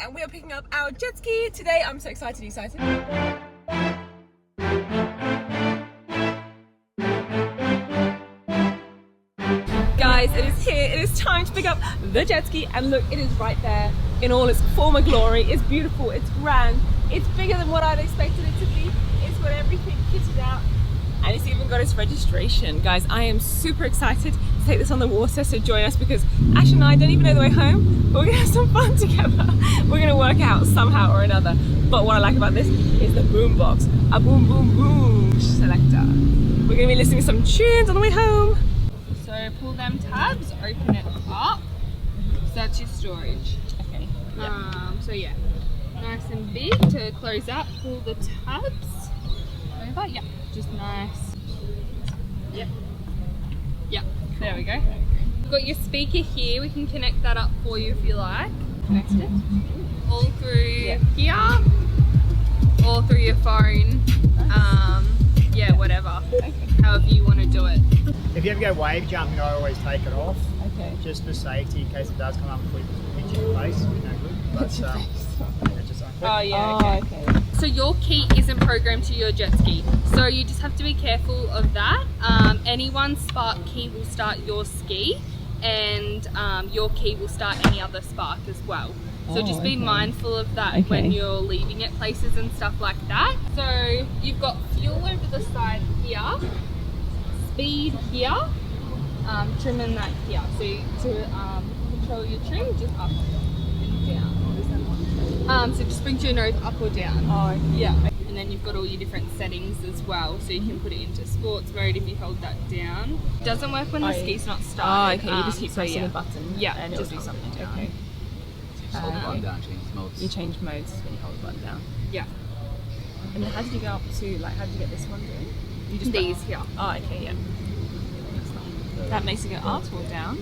and we are picking up our jet ski today. I'm so excited. Guys, it is here. It is time to pick up the jet ski, and look, it is right there in all its former glory. It's beautiful, it's grand, it's bigger than what I'd expected it to be. It's got everything kitted out, and it's even got its registration. Guys, I am super excited to take this on the water, so join us, because Ash and I don't even know the way home, but we're gonna have some fun together. We're gonna work out somehow or another. But what I like about this is the boombox, a boom boom boom selector. We're gonna be listening to some tunes on the way home. So pull them tabs, open it up. So that's your storage. Okay. Yep. So yeah, nice and big to close up. Pull the tabs over. Yep, just nice. Yep. There we go. We've got your speaker here. We can connect that up for you if you like. Connect it. All through here, all through your phone. Yeah, whatever. Okay. However you want to do it. If you ever go wave jumping, I always take it off. Okay. Just for safety, in case it does come up and hit your face. It'd be no good. But it's just Oh yeah. Okay. So your key isn't programmed to your jet ski, so you just have to be careful of that. Any one spark key will start your ski, and your key will start any other spark as well. So just be mindful of that when you're leaving at places and stuff like that. So you've got fuel over the side here, speed here, trim and that here. So to control your trim, just up and down. So just brings your nose up or down. Oh, okay. Yeah. And then you've got all your different settings as well. So you can put it into sports mode if you hold that down. It doesn't work when the ski's not started. Oh, okay. You just keep pressing the button. Yeah, and it'll do something. Okay. Hold the button down, change modes. You change modes when you hold the button down. Yeah. And then how did you go up to, like, how did you get this one doing? You just These here. Oh, okay, yeah. That makes it go up or down,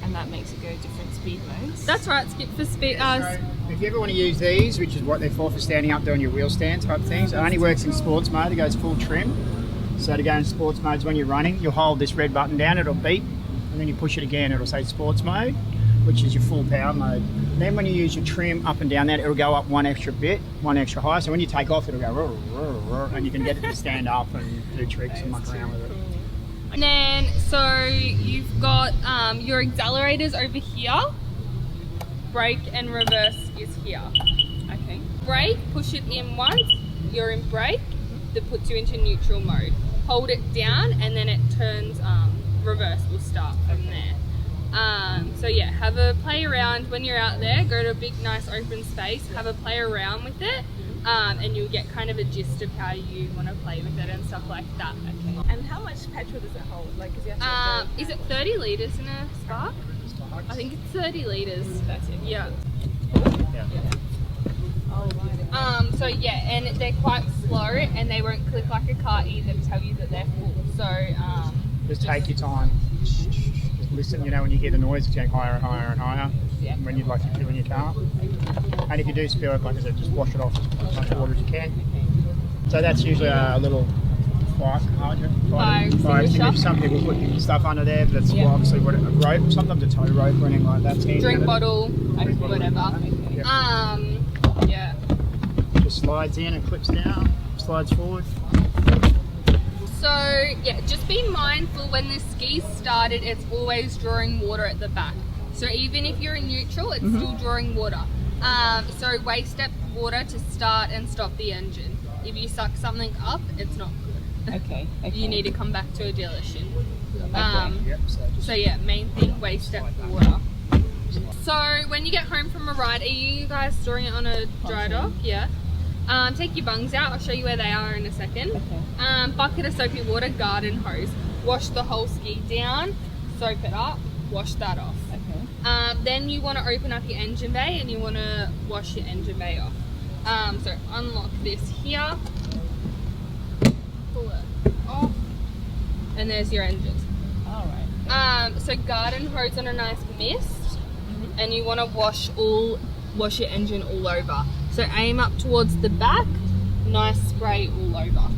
and that makes it go different speed modes. That's right, skip for speed. So if you ever want to use these, which is what they're for standing up doing your wheel stand type things, it only works in sports mode. It goes full trim. So to go in sports modes when you're running, you'll hold this red button down, it'll beep, and then you push it again, it'll say sports mode, which is your full power mode. Then when you use your trim up and down that, it'll go up one extra bit, one extra high. So when you take off, it'll go roar, roar, roar, and you can get it to stand up and do tricks and muck around with it. And then, so you've got your accelerators over here. Brake and reverse is here. Okay. Brake, push it in once, you're in brake, that puts you into neutral mode. Hold it down and then it turns, reverse will start from there. So yeah, have a play around when you're out there, go to a big nice open space, have a play around with it, and you'll get kind of a gist of how you want to play with it and stuff like that. Okay. And how much petrol does it hold? Like, is, you have to Is it 30 litres in a Spark? I think it's 30 litres. That's it. Yeah. Yeah. Oh, right. So yeah, and they're quite slow and they won't click like a car either to tell you that they're full. So Just take your time. Just listen, you know, when you hear the noise, it's getting higher and higher and higher. Yeah. When you'd like to fill in your car. And if you do spill it, like I said, just wash it off as much water as you can. So that's usually a little fire extinguisher. Some people put stuff under there, but it's obviously a rope, sometimes a tow rope or anything like that. drink bottle, whatever. Yeah. Just slides in and clips down, slides forward. So yeah, just be mindful when the ski started, it's always drawing water at the back. So even if you're in neutral, it's still drawing water. So waste up water to start and stop the engine. If you suck something up, it's not good. Okay. You need to come back to a dealership. So So yeah, main thing, waste up water. So when you get home from a ride, are you guys storing it on a dry dock? Yeah. Take your bungs out, I'll show you where they are in a second. Okay. Bucket of soapy water, garden hose. Wash the whole ski down, soap it up, wash that off. Okay. Then you want to open up your engine bay and you want to wash your engine bay off. So unlock this here, pull it off, and there's your engine. All right. So garden hose on a nice mist, and you want to wash your engine all over. So aim up towards the back, nice spray all over.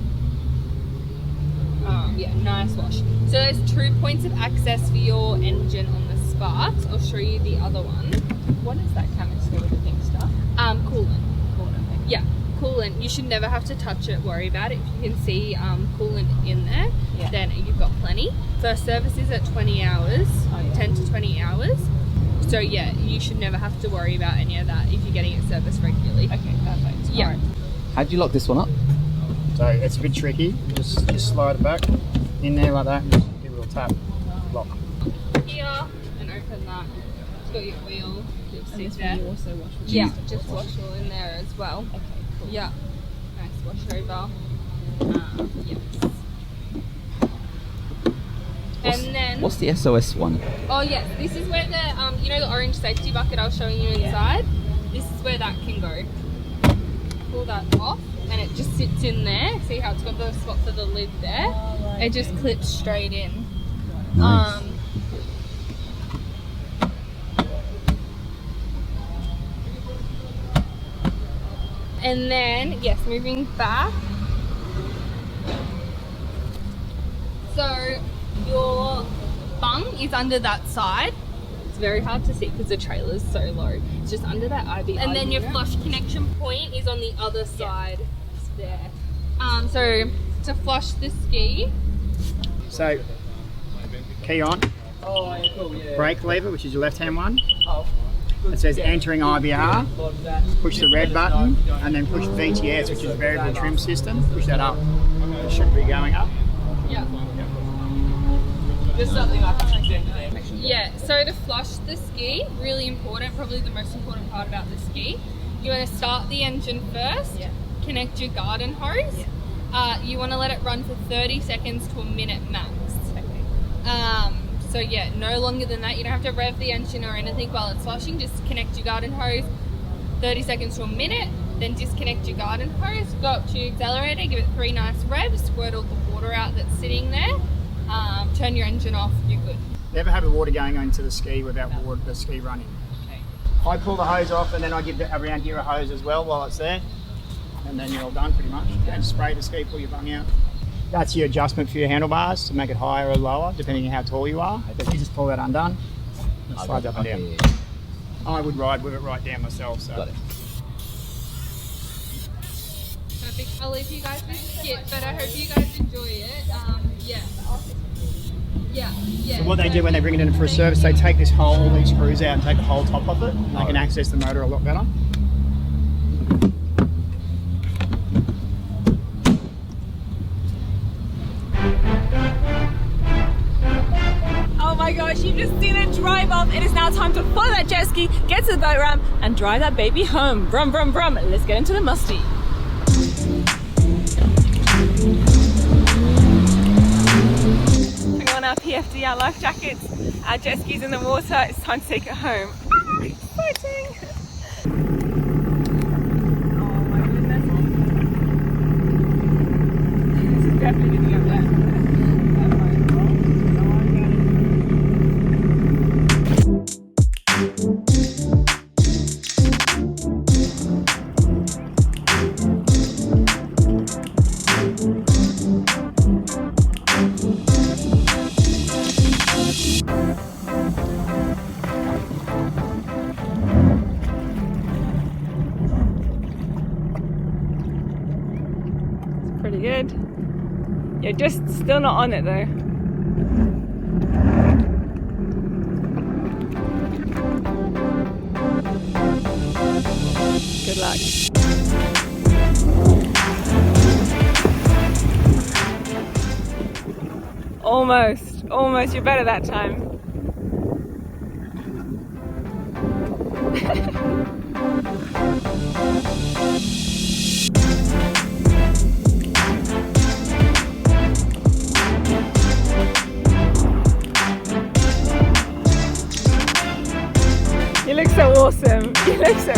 Yeah, nice wash. So there's 2 points of access for your engine on the Sparks. I'll show you the other one. What is that canister with the pink stuff? coolant, you should never have to touch it, worry about it. If you can see coolant in there, Yeah. then you've got plenty. First service is at 20 hours, 10 to 20 hours. So yeah, you should never have to worry about any of that if you're getting it serviced regularly. Okay, perfect. Yeah. Alright. How do you lock this one up? So it's a bit tricky. Just slide it back in there like that and just give it a little tap. Lock. Here, and open that. It's got your oil, And dipstick this there. one you also wash with Yeah, cheese. just wash all in there as well. Okay, cool. Yeah, nice wash over. Yes. And then, What's the SOS one? oh yes, this is where the you know the orange safety bucket I was showing you inside. This is where that can go. Pull that off, and it just sits in there. See how it's got the spot for the lid there? It just clips straight in. Nice. And then, yes, moving back. So your bung is under that side. It's very hard to see because the trailer's so low. It's just under that IB. And then your flush connection point is on the other side. It's there. So to flush the ski. So key on. Brake lever, which is your left-hand one. It says entering IBR. Push the red button and then push VTS, which is variable trim system. Push that up. It should be going up. Yeah. Just something I can present today. Yeah, so to flush the ski, really important, probably the most important part about the ski, you want to start the engine first, connect your garden hose. You want to let it run for 30 seconds to a minute max. So yeah, no longer than that. You don't have to rev the engine or anything while it's flushing. Just connect your garden hose, 30 seconds to a minute, then disconnect your garden hose, go up to your accelerator, give it 3 nice revs, squirt all the water out that's sitting there, turn your engine off, you're good. Never have the water going into the ski without the ski running. I pull the hose off and then I give around here a hose as well while it's there. And then you're all done pretty much. And spray the ski, pull your bung out. That's your adjustment for your handlebars to make it higher or lower, depending on how tall you are. But you just pull that undone, it slides up and down. I would ride with it right down myself. So. Got it. Perfect. I'll leave you guys with the kit, but I hope you guys enjoy it. Yeah. So what they do when they bring it in for a service, they take this whole, all these screws out and take the whole top off it. And they can access the motor a lot better. Oh my gosh, you've just seen it drive off. It is now time to follow that jet ski, get to the boat ramp, and drive that baby home. Brum, brum, brum. Let's get into the musty. Putting on our PFD, our life jackets, our jet skis in the water. It's time to take it home. Ah, exciting! Oh my goodness. This is definitely going to go there. Pretty good. You're just still not on it though. Good luck. Almost. You're better that time. You look so awesome. You look so